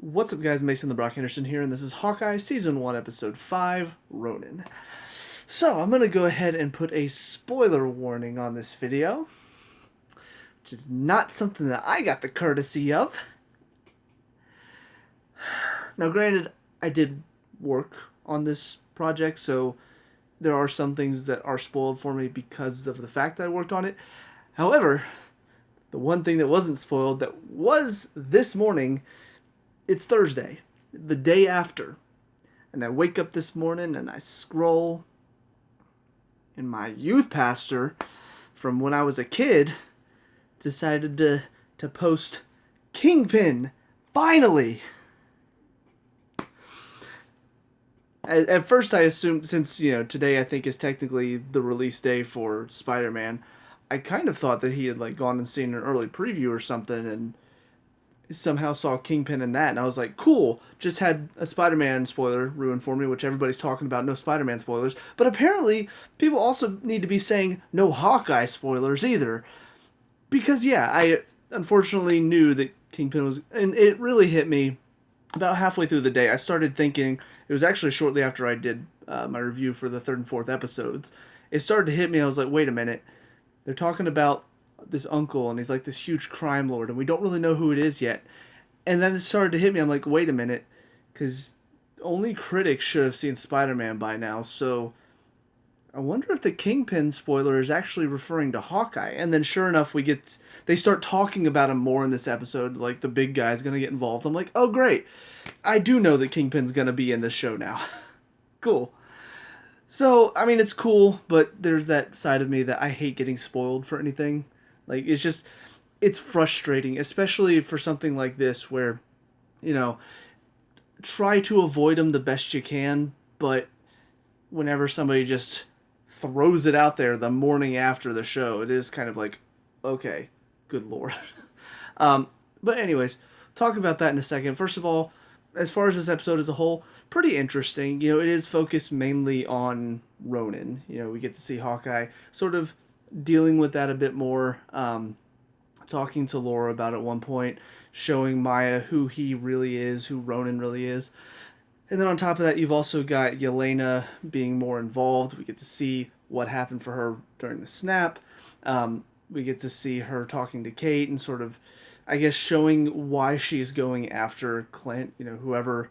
What's up, guys? Mason the Brock Henderson here, and this is Hawkeye Season 1, Episode 5, Ronin. So, I'm going to go ahead and put a spoiler warning on this video, which is not something that I got the courtesy of. Now, granted, I did work on this project, so there are some things that are spoiled for me because of the fact that I worked on it. However, the one thing that wasn't spoiled that was this morning, it's Thursday, the day after. And I wake up this morning and I scroll, and my youth pastor from when I was a kid decided to post Kingpin, finally! At first I assumed, since, today I think is technically the release day for Spider-Man, I kind of thought that he had, gone and seen an early preview or something, and somehow saw Kingpin in that, and I was like, cool, just had a Spider-Man spoiler ruined for me, which everybody's talking about, no Spider-Man spoilers, but apparently people also need to be saying no Hawkeye spoilers either, because I unfortunately knew that Kingpin was, and it really hit me about halfway through the day. I started thinking, it was actually shortly after I did my review for the third and fourth episodes, it started to hit me. I was like, wait a minute, they're talking about this uncle, and he's like this huge crime lord, and we don't really know who it is yet. And then it started to hit me. I'm like, wait a minute, because only critics should have seen Spider-Man by now. So I wonder if the Kingpin spoiler is actually referring to Hawkeye. And then sure enough, they start talking about him more in this episode. Like, the big guy's gonna get involved. I'm like, oh great, I do know that Kingpin's gonna be in this show now. Cool. So I mean, it's cool, but there's that side of me that I hate getting spoiled for anything. Like, it's frustrating, especially for something like this where, try to avoid them the best you can, but whenever somebody just throws it out there the morning after the show, it is kind of like, okay, good lord. But anyways, talk about that in a second. First of all, as far as this episode as a whole, pretty interesting. It is focused mainly on Ronin. We get to see Hawkeye sort of dealing with that a bit more, talking to Laura about it at one point, showing Maya who he really is, who Ronin really is. And then on top of that, you've also got Yelena being more involved. We get to see what happened for her during the snap. We get to see her talking to Kate and sort of, I guess, showing why she's going after Clint. Whoever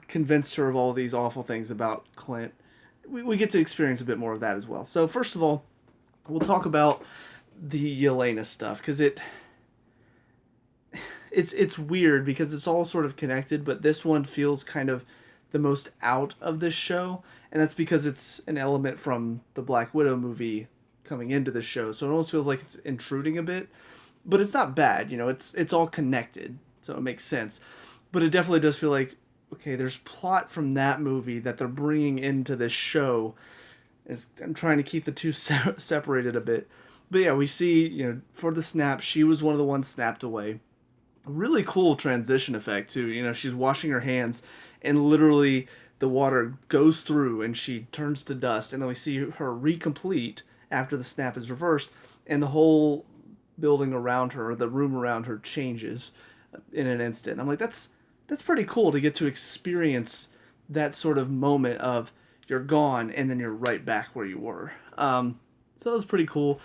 convinced her of all these awful things about Clint. We get to experience a bit more of that as well. So first of all, we'll talk about the Yelena stuff, because it's weird because it's all sort of connected, but this one feels kind of the most out of this show, and that's because it's an element from the Black Widow movie coming into the show, so it almost feels like it's intruding a bit, but it's not bad. It's all connected, so it makes sense, but it definitely does feel like, okay, there's plot from that movie that they're bringing into this show. I'm trying to keep the two separated a bit. But yeah, we see, for the snap, she was one of the ones snapped away. Really cool transition effect, too. She's washing her hands, and literally the water goes through, and she turns to dust. And then we see her recomplete after the snap is reversed, and the whole building around her, the room around her, changes in an instant. I'm like, that's pretty cool to get to experience that sort of moment of you're gone and then you're right back where you were. So that was pretty cool.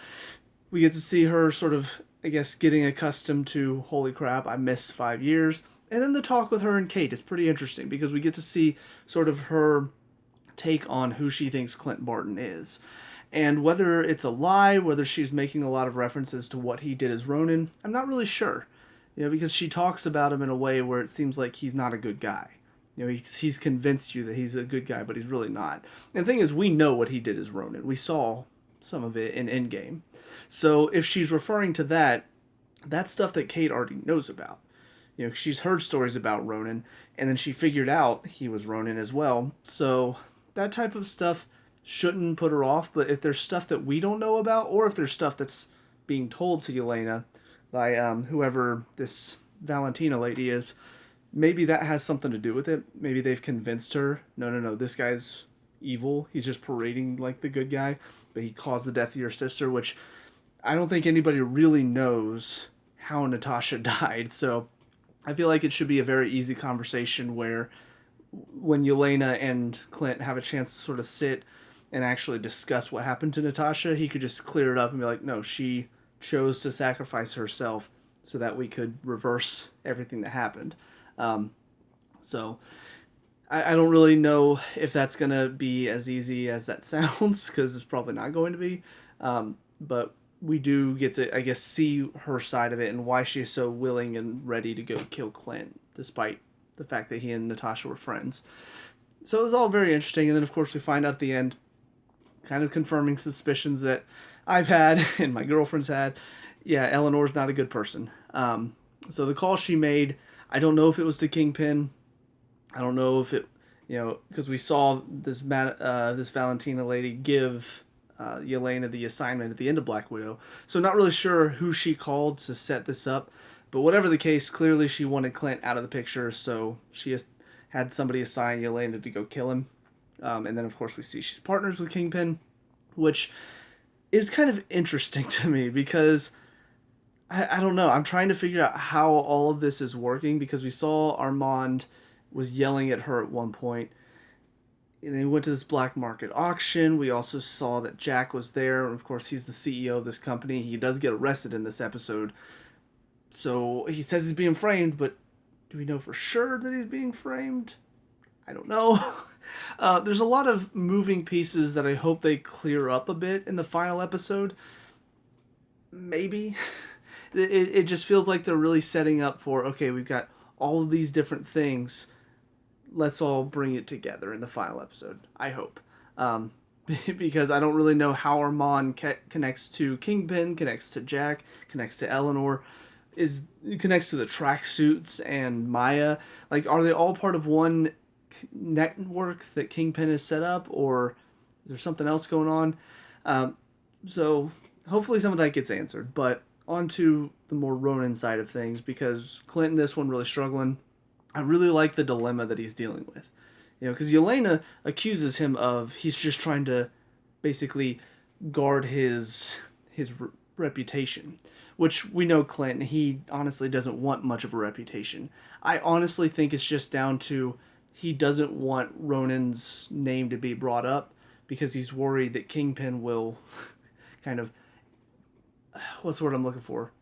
We get to see her sort of, I guess, getting accustomed to, holy crap, I missed 5 years. And then the talk with her and Kate is pretty interesting because we get to see sort of her take on who she thinks Clint Barton is. And whether it's a lie, whether she's making a lot of references to what he did as Ronin, I'm not really sure. Because she talks about him in a way where it seems like he's not a good guy. He's convinced you that he's a good guy, but he's really not. And the thing is, we know what he did as Ronin. We saw some of it in Endgame. So if she's referring to that, that's stuff that Kate already knows about. She's heard stories about Ronin, and then she figured out he was Ronin as well. So that type of stuff shouldn't put her off, but if there's stuff that we don't know about, or if there's stuff that's being told to Yelena by whoever this Valentina lady is, maybe that has something to do with it. Maybe they've convinced her, no, this guy's evil. He's just parading like the good guy, but he caused the death of your sister, which I don't think anybody really knows how Natasha died. So I feel like it should be a very easy conversation where when Yelena and Clint have a chance to sort of sit and actually discuss what happened to Natasha, he could just clear it up and be like, no, she chose to sacrifice herself so that we could reverse everything that happened. So I don't really know if that's going to be as easy as that sounds, because it's probably not going to be. But we do get to, I guess, see her side of it and why she's so willing and ready to go kill Clint, despite the fact that he and Natasha were friends. So it was all very interesting. And then, of course, we find out at the end, kind of confirming suspicions that I've had and my girlfriend's had. Yeah, Eleanor's not a good person. So the call she made, I don't know if it was to Kingpin. I don't know if it, because we saw this this Valentina lady give Yelena the assignment at the end of Black Widow. So not really sure who she called to set this up. But whatever the case, clearly she wanted Clint out of the picture, so she has had somebody assign Yelena to go kill him. And then, of course, we see she's partners with Kingpin, which is kind of interesting to me because I don't know. I'm trying to figure out how all of this is working, because we saw Armand was yelling at her at one point. And then we went to this black market auction. We also saw that Jack was there. Of course, he's the CEO of this company. He does get arrested in this episode. So he says he's being framed, but do we know for sure that he's being framed? I don't know. There's a lot of moving pieces that I hope they clear up a bit in the final episode. Maybe. It just feels like they're really setting up for, okay, we've got all of these different things. Let's all bring it together in the final episode. I hope. Because I don't really know how Armand connects to Kingpin, connects to Jack, connects to Eleanor, connects to the tracksuits and Maya. Like, are they all part of one network that Kingpin has set up, or is there something else going on? So hopefully some of that gets answered. But on to the more Ronin side of things, because Clint in this one really struggling. I really like the dilemma that he's dealing with. Because Yelena accuses him of he's just trying to basically guard his reputation, which we know Clint, he honestly doesn't want much of a reputation. I honestly think it's just down to he doesn't want Ronin's name to be brought up, because he's worried that Kingpin will kind of, what's the word I'm looking for?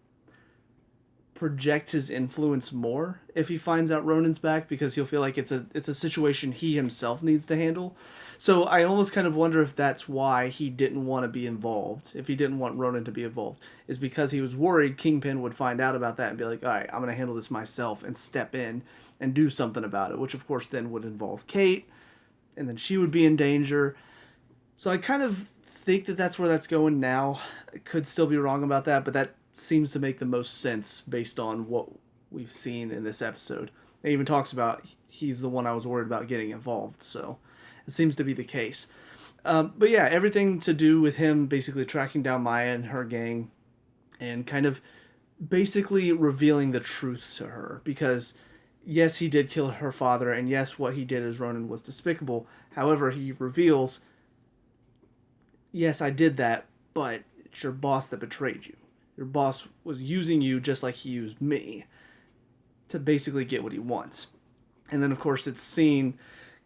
Project his influence more if he finds out Ronin's back, because he'll feel like it's a situation he himself needs to handle. So I almost kind of wonder if that's why he didn't want to be involved. If he didn't want Ronin to be involved, is because he was worried Kingpin would find out about that and be like, all right, I'm going to handle this myself and step in and do something about it, which of course then would involve Kate, and then she would be in danger. So I kind of think that that's where that's going now. I could still be wrong about that, but that seems to make the most sense based on what we've seen in this episode. It even talks about he's the one I was worried about getting involved, so it seems to be the case. But yeah, everything to do with him basically tracking down Maya and her gang and kind of basically revealing the truth to her, because yes, he did kill her father, and yes, what he did as Ronin was despicable. However, he reveals, yes, I did that, but it's your boss that betrayed you. Your boss was using you just like he used me to basically get what he wants. And then, of course, it's seen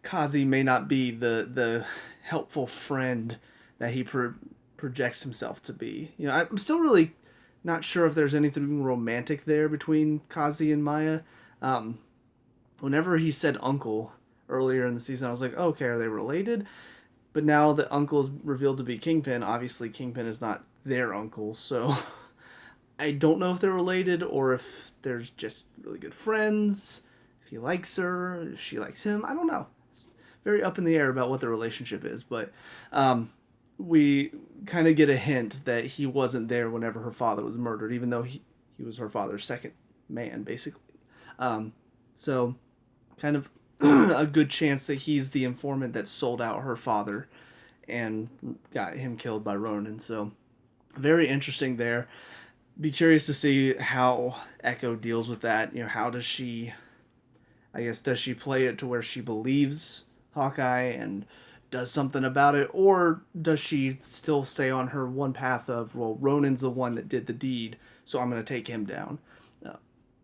Kazi may not be the helpful friend that he projects himself to be. I'm still really not sure if there's anything romantic there between Kazi and Maya. Whenever he said uncle earlier in the season, I was like, oh, okay, are they related? But now that uncle is revealed to be Kingpin, obviously Kingpin is not their uncle, so I don't know if they're related or if they're just really good friends, if he likes her, if she likes him. I don't know. It's very up in the air about what their relationship is, but we kind of get a hint that he wasn't there whenever her father was murdered, even though he was her father's second man, basically. So kind of a good chance that he's the informant that sold out her father and got him killed by Ronin. So very interesting there. Be curious to see how Echo deals with that. How does she, I guess, does she play it to where she believes Hawkeye and does something about it, or does she still stay on her one path of, well, Ronin's the one that did the deed, so I'm going to take him down?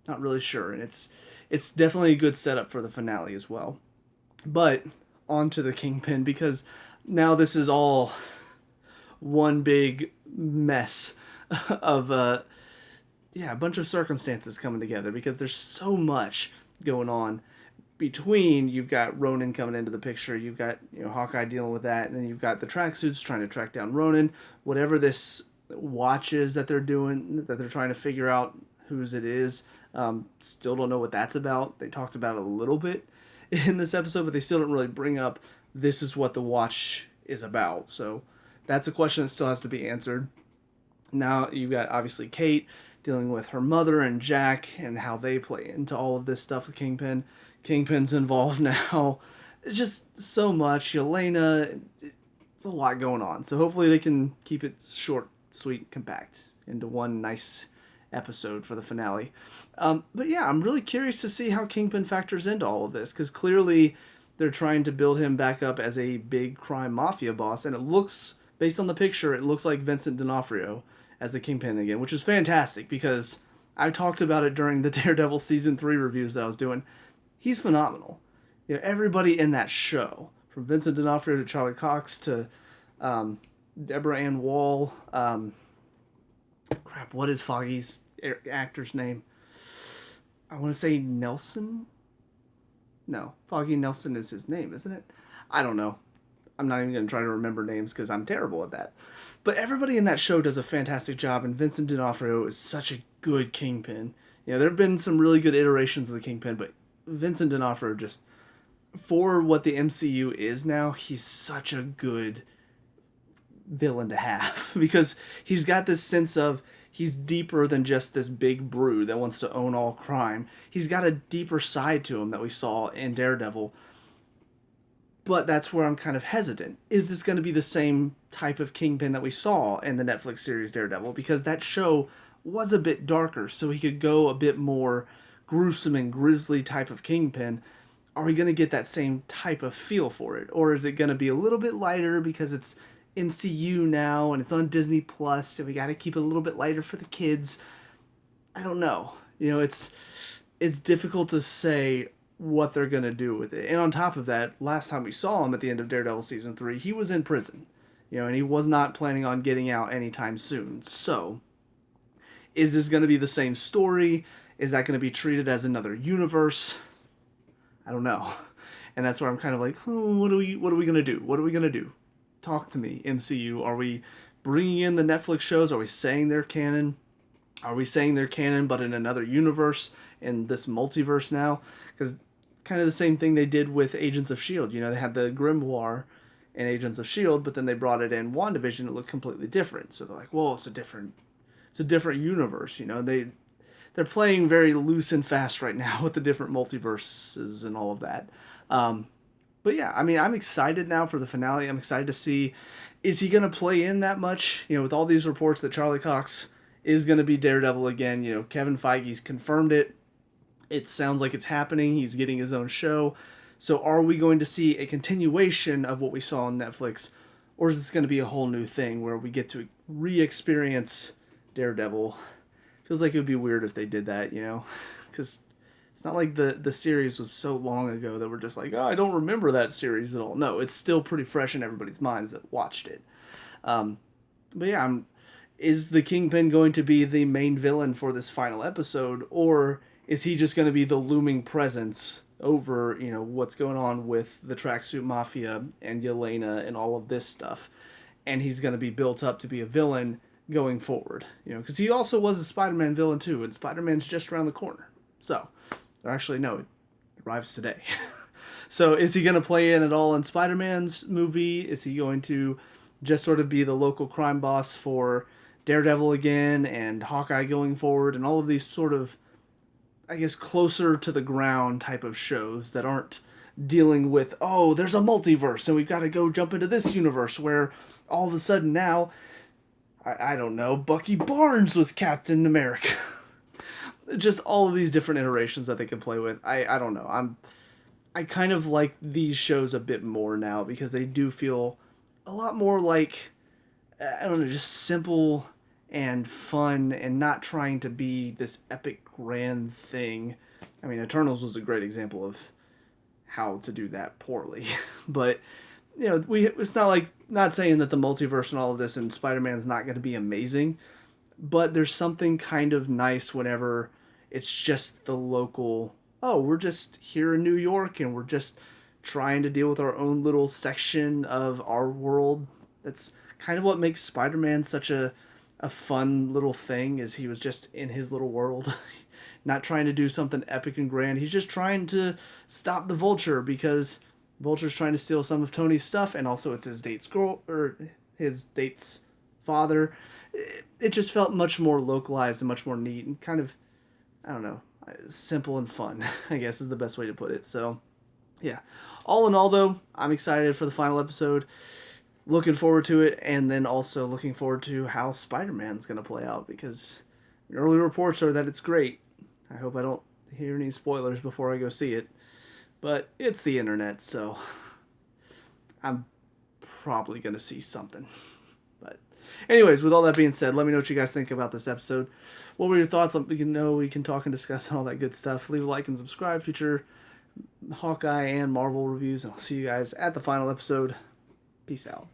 Not really sure, and it's definitely a good setup for the finale as well. But on to the Kingpin, because now this is all one big mess of a bunch of circumstances coming together, because there's so much going on between. You've got Ronin coming into the picture, you've got Hawkeye dealing with that, and then you've got the tracksuits trying to track down Ronin. Whatever this watch is that they're doing, that they're trying to figure out whose it is, still don't know what that's about. They talked about it a little bit in this episode, but they still don't really bring up this is what the watch is about. So that's a question that still has to be answered. Now you've got obviously Kate dealing with her mother and Jack and how they play into all of this stuff with Kingpin. Kingpin's involved now. It's just so much. Yelena, it's a lot going on. So hopefully they can keep it short, sweet, compact into one nice episode for the finale. But yeah, I'm really curious to see how Kingpin factors into all of this, because clearly they're trying to build him back up as a big crime mafia boss, and it looks, based on the picture, it looks like Vincent D'Onofrio as the Kingpin again, which is fantastic, because I talked about it during the Daredevil Season 3 reviews that I was doing. He's phenomenal. Everybody in that show, from Vincent D'Onofrio to Charlie Cox to Deborah Ann Wall, what is Foggy's actor's name? I want to say Nelson? No, Foggy Nelson is his name, isn't it? I don't know. I'm not even going to try to remember names because I'm terrible at that. But everybody in that show does a fantastic job, and Vincent D'Onofrio is such a good Kingpin. There have been some really good iterations of the Kingpin, but Vincent D'Onofrio, just for what the MCU is now, he's such a good villain to have, because he's got this sense of he's deeper than just this big brood that wants to own all crime. He's got a deeper side to him that we saw in Daredevil. But that's where I'm kind of hesitant. Is this going to be the same type of Kingpin that we saw in the Netflix series Daredevil? Because that show was a bit darker, so he could go a bit more gruesome and grisly type of Kingpin. Are we going to get that same type of feel for it? Or is it going to be a little bit lighter because it's MCU now and it's on Disney Plus, and we got to keep it a little bit lighter for the kids? I don't know. It's difficult to say what they're going to do with it. And on top of that, last time we saw him at the end of Daredevil Season 3, he was in prison. And he was not planning on getting out anytime soon. So, is this going to be the same story? Is that going to be treated as another universe? I don't know. And that's where I'm kind of like, what are we going to do? What are we going to do? Talk to me, MCU. Are we bringing in the Netflix shows? Are we saying they're canon? Are we saying they're canon but in another universe, in this multiverse now? Because kind of the same thing they did with Agents of S.H.I.E.L.D. They had the Grimoire in Agents of S.H.I.E.L.D., but then they brought it in WandaVision. It looked completely different. So they're like, well, it's a different universe. They're playing very loose and fast right now with the different multiverses and all of that. But yeah, I'm excited now for the finale. I'm excited to see, is he going to play in that much? With all these reports that Charlie Cox is going to be Daredevil again. Kevin Feige's confirmed it. It sounds like it's happening. He's getting his own show. So are we going to see a continuation of what we saw on Netflix? Or is this going to be a whole new thing where we get to re-experience Daredevil? Feels like it would be weird if they did that, Because it's not like the series was so long ago that we're just like, I don't remember that series at all. No, it's still pretty fresh in everybody's minds that watched it. But yeah, is the Kingpin going to be the main villain for this final episode? Or is he just going to be the looming presence over, what's going on with the Tracksuit Mafia and Yelena and all of this stuff? And he's going to be built up to be a villain going forward. Because he also was a Spider-Man villain too, and Spider-Man's just around the corner. So, or actually, no, it arrives today. So is he going to play in at all in Spider-Man's movie? Is he going to just sort of be the local crime boss for Daredevil again and Hawkeye going forward and all of these sort of, I guess, closer to the ground type of shows that aren't dealing with, there's a multiverse and we've got to go jump into this universe where all of a sudden now, I don't know, Bucky Barnes was Captain America. Just all of these different iterations that they can play with. I don't know. I kind of like these shows a bit more now because they do feel a lot more like, I don't know, just simple and fun and not trying to be this epic grand thing. I mean, Eternals was a great example of how to do that poorly. But, it's not like, not saying that the multiverse and all of this and Spider-Man's not going to be amazing, but there's something kind of nice whenever it's just the local, oh, we're just here in New York and we're just trying to deal with our own little section of our world. That's kind of what makes Spider-Man such a fun little thing, is he was just in his little world. Not trying to do something epic and grand. He's just trying to stop the Vulture because Vulture's trying to steal some of Tony's stuff, and also it's his date's girl, or his date's father. It just felt much more localized and much more neat and kind of, I don't know, simple and fun, I guess is the best way to put it. So, yeah. All in all, though, I'm excited for the final episode. Looking forward to it, and then also looking forward to how Spider-Man's going to play out, because early reports are that it's great. I hope I don't hear any spoilers before I go see it. But it's the internet, so I'm probably going to see something. But anyways, with all that being said, let me know what you guys think about this episode. What were your thoughts? Let me know. We can talk and discuss all that good stuff. Leave a like and subscribe. Future Hawkeye and Marvel reviews. And I'll see you guys at the final episode. Peace out.